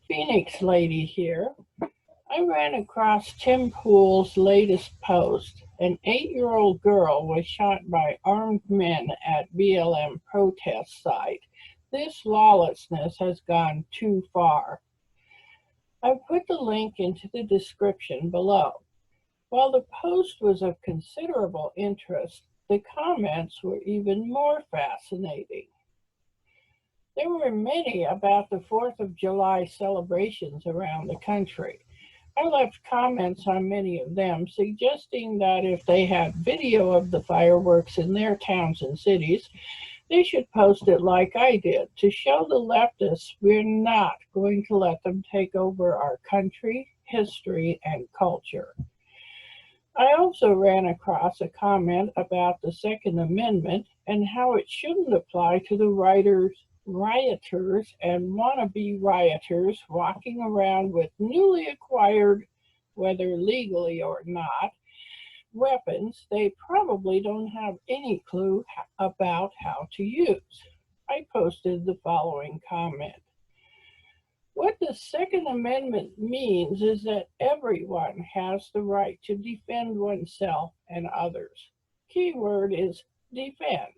Phoenix Lady here. I ran across Tim Pool's latest post. An 8-year-old girl was shot by armed men at BLM protest site. This lawlessness has gone too far. I've put the link into the description below. While the post was of considerable interest, the comments were even more fascinating. There were many about the 4th of July celebrations around the country. I left comments on many of them, suggesting that if they had video of the fireworks in their towns and cities, they should post it like I did to show the leftists we're not going to let them take over our country, history, and culture. I also ran across a comment about the Second Amendment and how it shouldn't apply to the rioters and wannabe rioters walking around with newly acquired, whether legally or not, weapons they probably don't have any clue about how to use. I posted the following comment. What the Second Amendment means is that everyone has the right to defend oneself and others. Keyword is defend.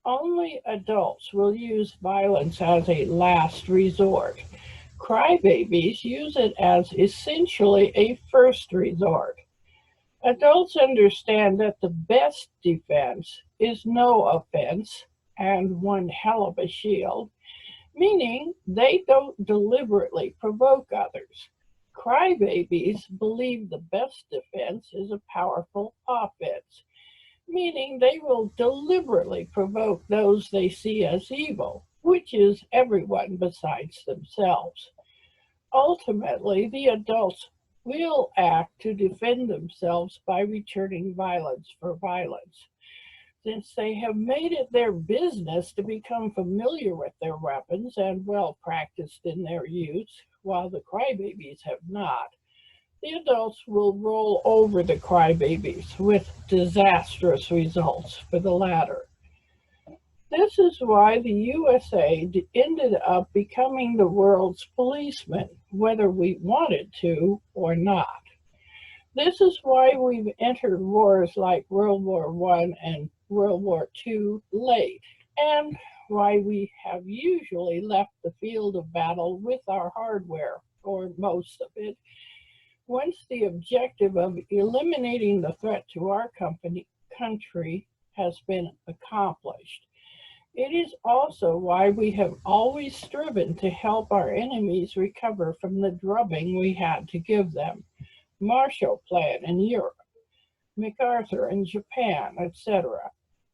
Only adults will use violence as a last resort. Crybabies use it as essentially a first resort. Adults understand that the best defense is no offense and one hell of a shield, meaning they don't deliberately provoke others. Crybabies believe the best defense is a powerful offense, meaning they will deliberately provoke those they see as evil, which is everyone besides themselves. Ultimately, the adults will act to defend themselves by returning violence for violence. Since they have made it their business to become familiar with their weapons and well practiced in their use, while the crybabies have not, the adults will roll over the crybabies with disastrous results for the latter. This is why the USA ended up becoming the world's policeman, whether we wanted to or not. This is why we've entered wars like World War I and World War II late, and why we have usually left the field of battle with our hardware, or most of it, once the objective of eliminating the threat to our country has been accomplished. It is also why we have always striven to help our enemies recover from the drubbing we had to give them. Marshall Plan in Europe, MacArthur in Japan, etc.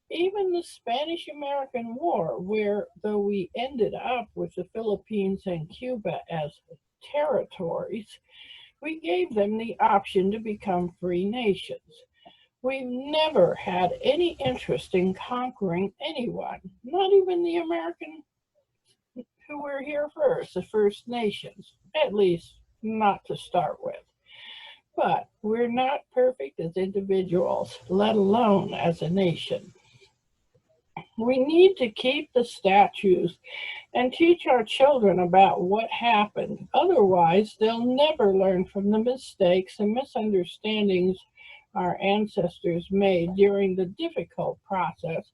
Even the Spanish-American War, where though we ended up with the Philippines and Cuba as territories, we gave them the option to become free nations. We've never had any interest in conquering anyone, not even the American who were here first, the First Nations, at least not to start with. But we're not perfect as individuals, let alone as a nation. We need to keep the statues and teach our children about what happened. Otherwise, they'll never learn from the mistakes and misunderstandings our ancestors made during the difficult process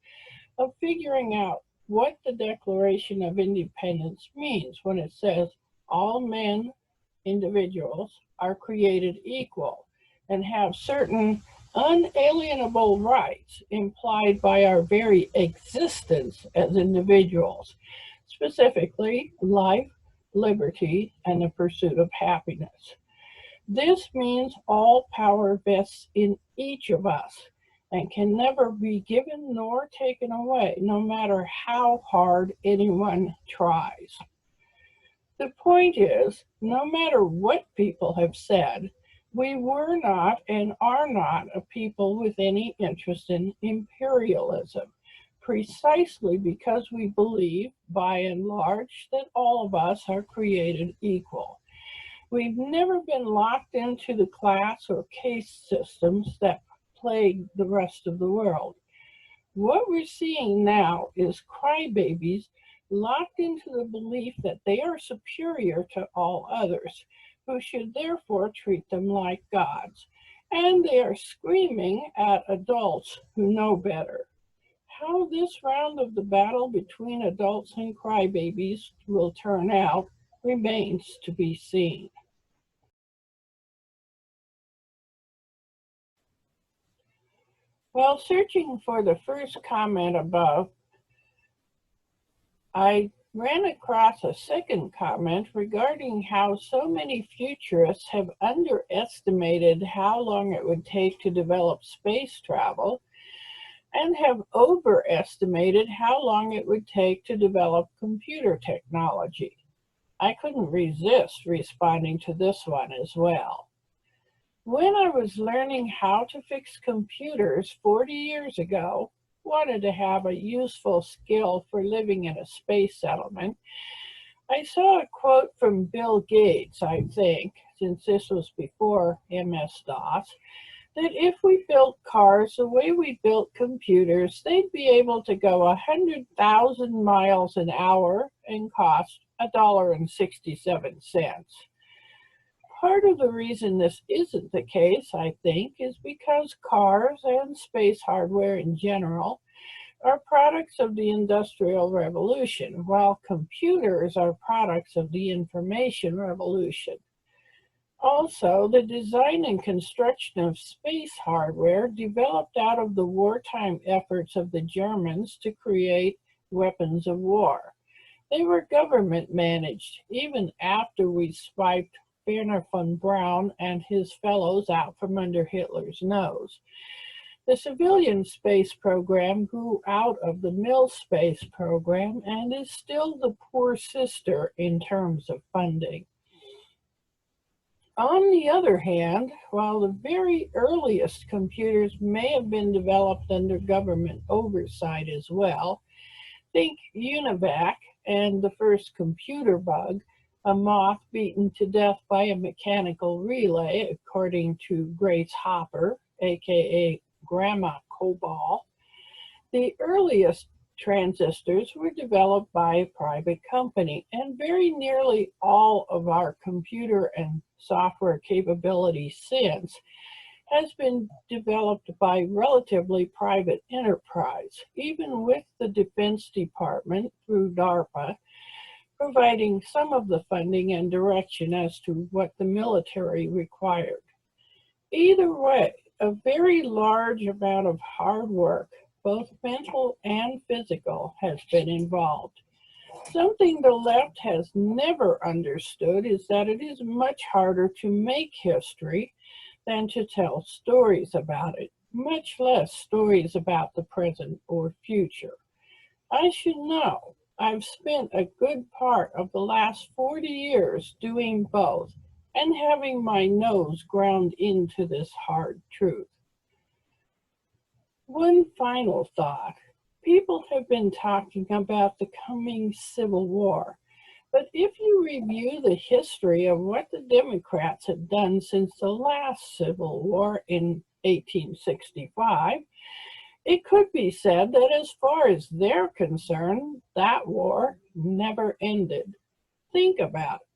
of figuring out what the Declaration of Independence means when it says all men, individuals, are created equal and have certain unalienable rights implied by our very existence as individuals, specifically life, liberty, and the pursuit of happiness. This means all power vests in each of us and can never be given nor taken away, no matter how hard anyone tries. The point is, no matter what people have said, we were not and are not a people with any interest in imperialism, precisely because we believe, by and large, that all of us are created equal. We've never been locked into the class or caste systems that plague the rest of the world. What we're seeing now is crybabies locked into the belief that they are superior to all others, who should therefore treat them like gods. And they are screaming at adults who know better. How this round of the battle between adults and crybabies will turn out remains to be seen. While searching for the first comment above, I ran across a second comment regarding how so many futurists have underestimated how long it would take to develop space travel and have overestimated how long it would take to develop computer technology. I couldn't resist responding to this one as well. When I was learning how to fix computers 40 years ago, wanted to have a useful skill for living in a space settlement, I saw a quote from Bill Gates, I think, since this was before MS-DOS, that if we built cars the way we built computers, they'd be able to go 100,000 miles an hour and cost $1.67. Part of the reason this isn't the case, I think, is because cars and space hardware in general are products of the Industrial Revolution, while computers are products of the Information Revolution. Also, the design and construction of space hardware developed out of the wartime efforts of the Germans to create weapons of war. They were government managed, even after we swiped Werner von Braun and his fellows out from under Hitler's nose. The civilian space program grew out of the Mill space program and is still the poor sister in terms of funding. On the other hand, while the very earliest computers may have been developed under government oversight as well, think UNIVAC and the first computer bug, a moth beaten to death by a mechanical relay, according to Grace Hopper, aka Grandma Cobol. The earliest transistors were developed by a private company, and very nearly all of our computer and software capability since has been developed by relatively private enterprise, even with the Defense Department through DARPA providing some of the funding and direction as to what the military required. Either way, a very large amount of hard work, both mental and physical, has been involved. Something the left has never understood is that it is much harder to make history than to tell stories about it, much less stories about the present or future. I should know. I've spent a good part of the last 40 years doing both and having my nose ground into this hard truth. One final thought. People have been talking about the coming Civil War, but if you review the history of what the Democrats have done since the last Civil War in 1865, it could be said that as far as they're concerned, that war never ended. Think about it.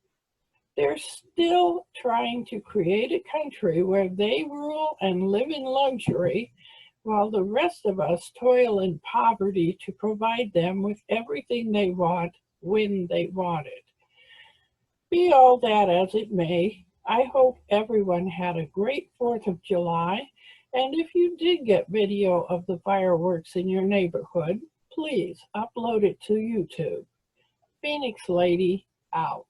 They're still trying to create a country where they rule and live in luxury, while the rest of us toil in poverty to provide them with everything they want when they want it. Be all that as it may, I hope everyone had a great 4th of July. And if you did get video of the fireworks in your neighborhood, please upload it to YouTube. Phoenix Lady out.